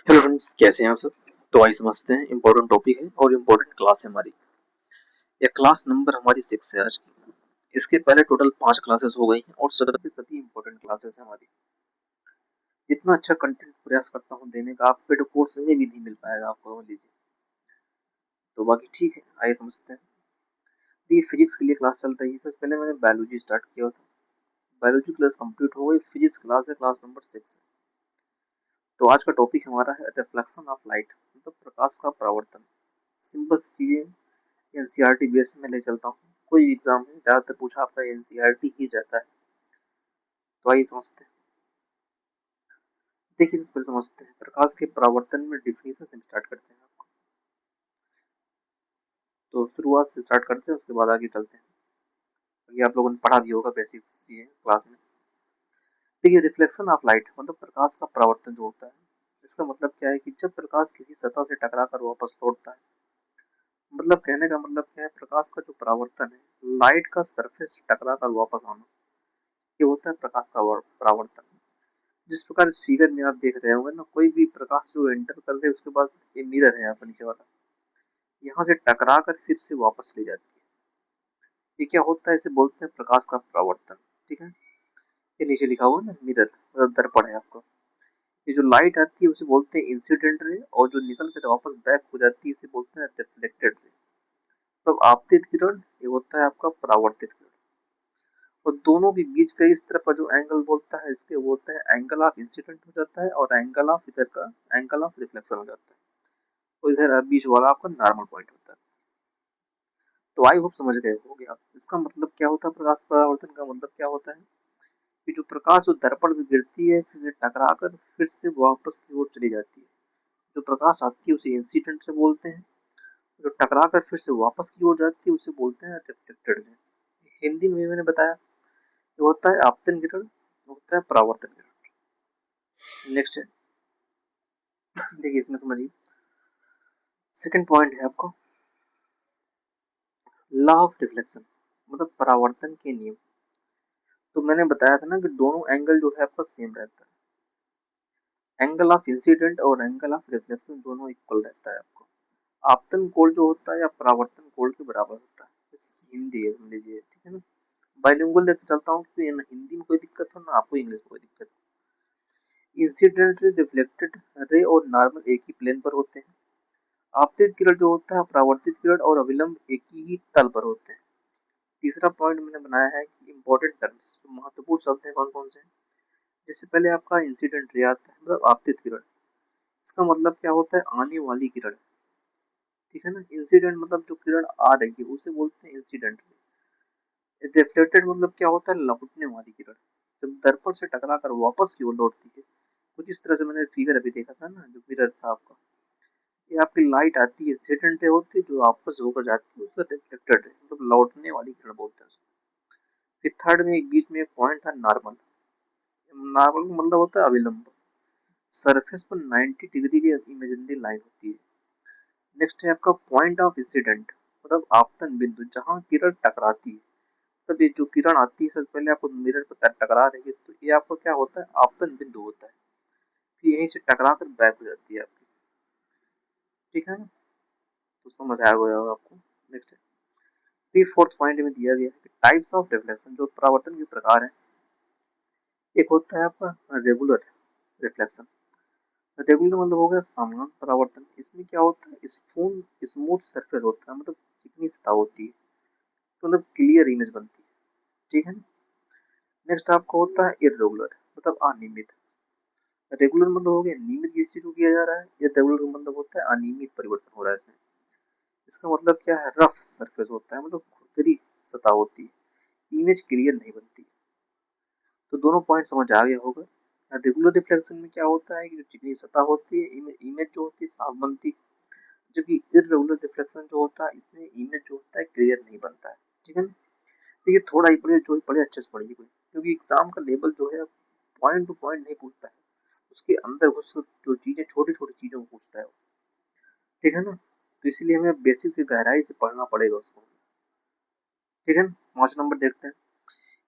Hello friends, कैसे हैं आप सब। तो आइए समझते हैं, इम्पोर्टेंट टॉपिक है और इम्पोर्टेंट क्लास है हमारी। यह क्लास नंबर हमारी 6 है आज की। इसके पहले टोटल 5 क्लासेस हो गई हैं और सभी की सभी इम्पोर्टेंट क्लासेस हैं हमारी। जितना अच्छा कंटेंट प्रयास करता हूँ देने का, आप पेड कोर्स में भी नहीं मिल पाएगा आपको, समझ लीजिए। तो बाकी ठीक है, आइए समझते हैं। ये फिजिक्स के लिए क्लास चल रही है। सबसे पहले मैंने बायोलॉजी स्टार्ट किया था। बायोलॉजी क्लास कंप्लीट हो गई, फिजिक्स क्लास है, क्लास नंबर 6 है। तो आज का टॉपिक हमारा है रिफ्लेक्शन ऑफ लाइट, मतलब प्रकाश का परावर्तन। सिंपल चीजें एनसीईआरटी बेस में ले चलता हूँ। कोई एग्जाम में ज्यादातर पूछा आपका एनसीईआरटी ही जाता है। तो आइए समझते हैं। देखिए, इस पर समझते हैं प्रकाश के परावर्तन में डिफिनेशन से स्टार्ट करते हैं आपको। तो शुरुआत से स्टार्ट करते हैं, उसके बाद आगे चलते हैं। ये आप लोगों ने पढ़ा भी होगा बेसिक चीजें क्लास में। देखिए, रिफ्लेक्शन ऑफ लाइट मतलब प्रकाश का परावर्तन जो होता है, इसका मतलब क्या है कि जब प्रकाश किसी सतह से टकरा कर वापस लौटता है, मतलब कहने का मतलब क्या है, प्रकाश का जो परावर्तन है, लाइट का सरफेस से टकरा कर वापस आना, ये होता है प्रकाश का परावर्तन। जिस प्रकार इस फिगर में आप देख रहे होंगे ना, कोई भी प्रकाश जो एंटर कर दे उसके बाद ये मिरर है यहाँ पर नीचे वाला, यहाँ से टकरा कर फिर से वापस ले जाती है। ये क्या होता है, इसे बोलते हैं प्रकाश का परावर्तन। ठीक है, ये नीचे लिखा हुआ ना मिरर, मतलब दर्पण है आपका। ये जो लाइट आती है उसे बोलते हैं इंसिडेंट रे, और जो निकल कर वापस बैक हो जाती है इसे बोलते हैं रिफ्लेक्टेड रे। तो आपतित किरण ये होता है आपका परावर्तित किरण। और दोनों के बीच का इस तरफ का जो एंगल बोलता है, इसके बोलते हैं एंगल ऑफ इंसिडेंट हो जाता है, और एंगल ऑफ इधर का एंगल ऑफ रिफ्लेक्शन हो जाता है। तो इधर बीच वाला आपका नॉर्मल पॉइंट होता है। तो आई होप समझ गए होगे आप। इसका मतलब क्या होता है, प्रकाश परावर्तन का मतलब क्या होता है कि जो प्रकाश जो दर्पण में गिरती है, फिर से टकरा कर फिर से वापस की ओर चली जाती है। जो प्रकाश आती है उसे इंसिडेंट से बोलते हैं, जो टकरा कर फिर से वापस की ओर जाती है उसे बोलते हैं रिफ्लेक्टेड। हिंदी में मैंने बताया, जो होता है आपतन किरण, होता है परावर्तन किरण। नेक्स्ट है, देखिए इसमें समझिए। सेकंड पॉइंट है आपको लॉ ऑफ रिफ्लेक्शन, मतलब परावर्तन के नियम। तो मैंने बताया था ना कि दोनों एंगल जो है आपका सेम रहता है। एंगल ऑफ इंसिडेंट और एंगल ऑफ रिफ्लेक्शन दोनों इक्वल रहता है आपको। आपतन कोण जो होता है या परावर्तन कोण के बराबर होता है। जैसे हिंदी है, समझ लीजिए, ठीक है ना। बाइलिंगुअल लेकर चलता हूँ कि ना हिंदी में कोई दिक्कत हो ना आपको इंग्लिश में कोई दिक्कत हो। इंसिडेंट रे, रिफ्लेक्टेड रे और नॉर्मल एक ही प्लेन पर होते हैं। आपतित किरण जो होता है, परावर्तित किरण और अविलंब एक ही तल पर होते हैं। तीसरा पॉइंट मैंने बनाया है कि इंपॉर्टेंट टर्म्स, महत्वपूर्ण शब्द हैं कौन कौन से। जैसे पहले आपका इंसिडेंट रे आता है, मतलब आपतित किरण। इसका मतलब क्या होता है, आने वाली किरण। ठीक है ना। इंसिडेंट मतलब जो किरण आ रही है उसे बोलते हैं इंसिडेंट रे। रिफ्लेक्टेड मतलब क्या होता है, लौटने वाली किरण, जब दर्पण से टकरा कर वापस की ओर लौटती है। कुछ इस तरह से मैंने फिगर अभी देखा था ना, जो मिरर था आपका। ये आपकी लाइट आती है, इंसिडेंट रे होती है, जो वापस होकर जाती है उसका रिफ्लेक्टेड रे, मतलब लौटने वाली किरण बोलते हैं उसको। फिर थर्ड में एक बीच में एक पॉइंट था नॉर्मल। नॉर्मल मतलब होता है अविलंब। सरफेस पर 90 डिग्री की इमेजिनरी लाइन होती है। नेक्स्ट है आपका पॉइंट ऑफ इंसिडेंट, मतलब आपतन बिंदु, जहां किरण टकराती है। तब ये जो किरण आती है सबसे पहले आपको मिरर पर टकरा रही है, तो ये आपको क्या होता है, आपतन बिंदु होता है। फिर यहीं से टकरा कर बैक हो जाती है आपकी। ठीक है ना। तो समझ आया होगा आपको। नेक्स्ट है, फोर्थ पॉइंट में दिया गया है कि टाइप्स ऑफ रिफ्लेक्शन, जो परावर्तन के प्रकार है। एक होता है आपका रेगुलर रिफ्लेक्शन। रेगुलर मतलब हो गया समान परावर्तन। इसमें क्या होता है, स्मूथ सरफेस होता है, मतलब चिकनी सतह होती है, तो मतलब क्लियर इमेज बनती है। ठीक है ना। नेक्स्ट आपको होता है इरेगुलर, मतलब अनियमित। रेगुलर मतलब हो गया नियमित जिस चीज को किया जा रहा है। इरेगुलर का मतलब होता है अनियमित परिवर्तन हो रहा है इसमें। इसका मतलब क्या है, रफ सरफेस होता है, मतलब खुरदरी सतह होती है, इमेज क्लियर नहीं बनती। तो दोनों पॉइंट समझ आ गया होगा। रेगुलर रिफ्लेक्शन में क्या होता है कि जो चिकनी सतह होती है, इमेज जो होती है साफ बनती है। जबकि इरेगुलर रिफ्लेक्शन जो होता है, इसमें इमेज जो होता है क्लियर नहीं बनता है। ठीक है ना। देखिए थोड़ा ही पढ़िए, जो ही पढ़े अच्छे से पढ़िए कोई, क्योंकि एग्जाम का लेवल जो है पॉइंट टू पॉइंट नहीं पूछता है, उसके अंदर घुस जो चीजें छोटी छोटी चीजों को पूछता है वो। ठीक है ना। तो इसीलिए हमें बेसिक से गहराई से पढ़ना पड़ेगा उसको। ठीक है ना। 5 नंबर देखते हैं।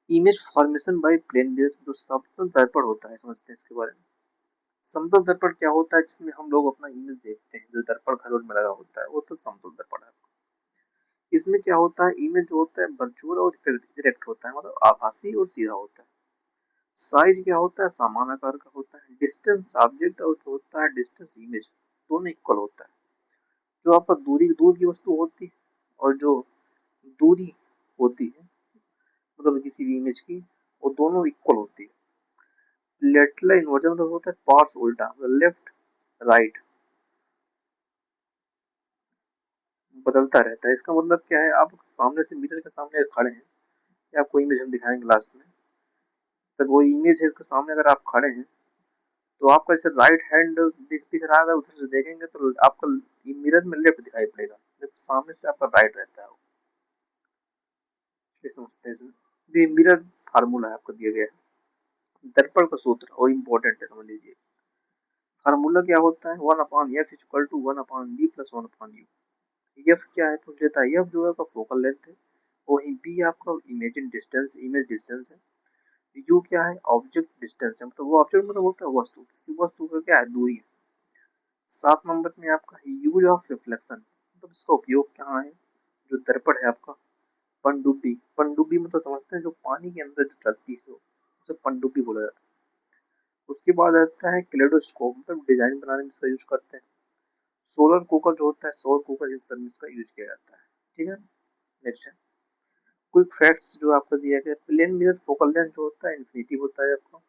Image formation by plane wave, जो समतल दर्पण होता है, समझते हैं इसके बारे में। समतल दर्पण क्या होता है, जिसमें हम लोग अपना इमेज देखते हैं, जो दर्पण घरों में लगा होता है, वो तो समतल दर्पण है। इसमें क्या होता है, इमेज जो होता है वर्चुअल और डायरेक्ट होता है, मतलब आभासी और सीधा होता है। साइज क्या होता है, समान आकार का होता है। डिस्टेंस ऑब्जेक्ट और जो होता है डिस्टेंस इमेज, दोनों इक्वल होता है। जो आपका दूर की वस्तु होती है और जो दूरी होती है, मतलब किसी भी इमेज की, वो दोनों इक्वल होती है। लेटरल इन्वर्जन मतलब होता है पार्ट्स उल्टा, लेफ्ट राइट बदलता रहता है। इसका मतलब क्या है, आप सामने से मिरर के सामने खड़े हैं, या आपको इमेज हम दिखाएंगे लास्ट में, तब वो इमेज है के सामने अगर आप खड़े हैं, तो आपका जैसे राइट हैंड दिख रहा है, अगर उधर से देखेंगे तो आपका मिरर में लेफ्ट दिखाई पड़ेगा, जब सामने से आपका राइट रहता है वो। ये समझते हैं इसमें। ये मिरर फार्मूला आपको दिया गया है, दर्पण का सूत्र और इम्पोर्टेंट है, समझ लीजिए। फार्मूला क्या होता है, one upon F equal to one upon V plus one upon U. F क्या है, तो लेता है, एफ जो है आपका फोकल लेंथ है, वही बी आपका इमेज डिस्टेंस है। यू क्या है, ऑब्जेक्ट डिस्टेंस है, मतलब वो ऑब्जेक्ट मतलब होता है वस्तु, किसी वस्तु का क्या है, दूरी है। 7 नंबर में आपका यूज ऑफ रिफ्लेक्शन, मतलब इसका उपयोग कहाँ है, जो दर्पण है आपका। पनडुब्बी, पनडुब्बी मतलब समझते हैं, जो पानी के अंदर जो चलती है, उसे पनडुब्बी बोला जाता है। उसके बाद आता है क्लेडोस्कोप, मतलब डिजाइन बनाने में इसका यूज करते हैं। सोलर कुकर जो होता है, सौर कुकर, इन सब में इसका यूज किया जाता है। ठीक है, नेक्स्ट है क्विक फैक्ट्स जो आपको दिया गया। प्लेन मिरर फोकल लेंथ जो होता है इन्फिनिटी होता है आपका।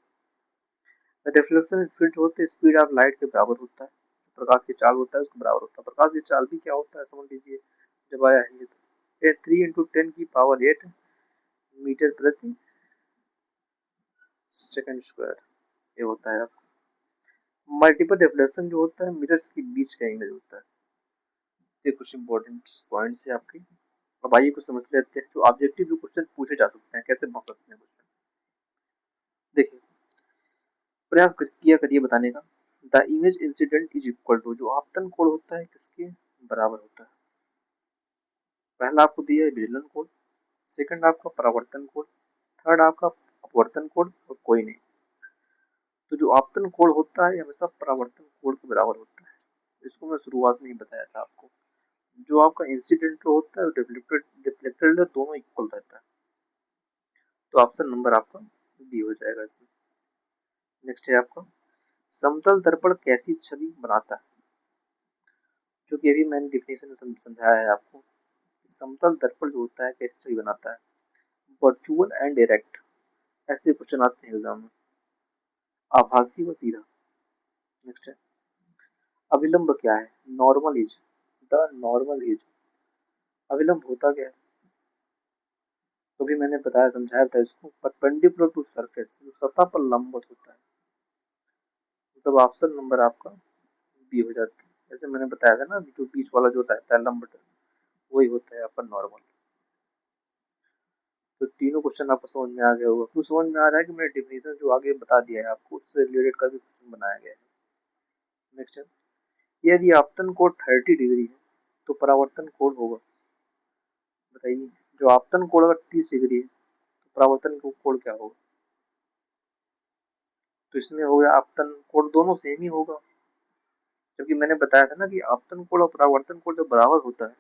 रिफ्लेक्शन स्पीड जो होती है स्पीड ऑफ लाइट के बराबर होता है। प्रकाश की चाल होता है उसके बराबर होता है। प्रकाश की चाल भी क्या होता है, समझ लीजिए, जब आया है ये 3 × 10⁸ मीटर प्रति सेकंड स्क्वायर, ये होता है आपका। मल्टीपल रिफ्लेक्शन जो होता है मिरर्स के बीच का इमेज होता है। ये कुछ इंपॉर्टेंट पॉइंट्स है आपके। अब आइए कुछ समझ लेते हैं, जो ऑब्जेक्टिव जो क्वेश्चन पूछे जा सकते हैं, कैसे बन सकते हैं क्वेश्चन। देखिए, प्रयास किया करिए बताने का। The image incident is equal to, जो आपतन कोण होता है किसके बराबर होता है। पहला आपको दिया है विचलन कोण, सेकंड आपका परावर्तन कोण, थर्ड आपका अपवर्तन कोण, और कोई नहीं। तो जो आपतन कोण होता है हमेशा परावर्तन कोण के बराबर होता है। इसको मैं शुरुआत में ही बताया था आपको। जो आपका इंसिडेंट होता है रिफ्लेक्टेड रिफ्लेक्टेड दोनों इक्वल रहता है। तो ऑप्शन नंबर आपका बी हो जाएगा इसमें। नेक्स्ट है आपका, समतल दर्पण कैसी छवि बनाता है। जो कि अभी मैंने डिफिनेशन समझाया है आपको। समतल दर्पण जो होता है कैसी छवि बनाता है, वर्चुअल एंड डायरेक्ट, ऐसे क्वेश्चन आते हैं एग्जाम में, आभासी व सीधा। नेक्स्ट है, अविलंब क्या है, normal is, the normal is, अविलंब होता क्या है, तो भी मैंने बताया समझाया था इसको, परपेंडिकुलर टू सरफेस, जो सतह पर लंबवत होता है। मतलब ऑप्शन नंबर आपका बी हो जाता है। जैसे मैंने बताया था ना, जो बीच वाला जो रहता है लंब, वही होता है आपका नॉर्मल। तो तीनों क्वेश्चन आपको समझ में आ गया होगा। क्यों समझ में आ रहा है कि मैंने डिफिनेशन जो आगे बता दिया है आपको, उससे रिलेटेड करके क्वेश्चन बनाया गया है। नेक्स्ट है, यदि आपतन कोण 30 डिग्री है तो परावर्तन कोण होगा, बताइए। जो आपतन कोण अगर 30 डिग्री है तो परावर्तन कोण क्या होगा। तो इसमें हो गया आपतन कोण दोनों सेम ही होगा, क्योंकि मैंने बताया था ना कि आपतन कोण और परावर्तन कोण जब बराबर होता है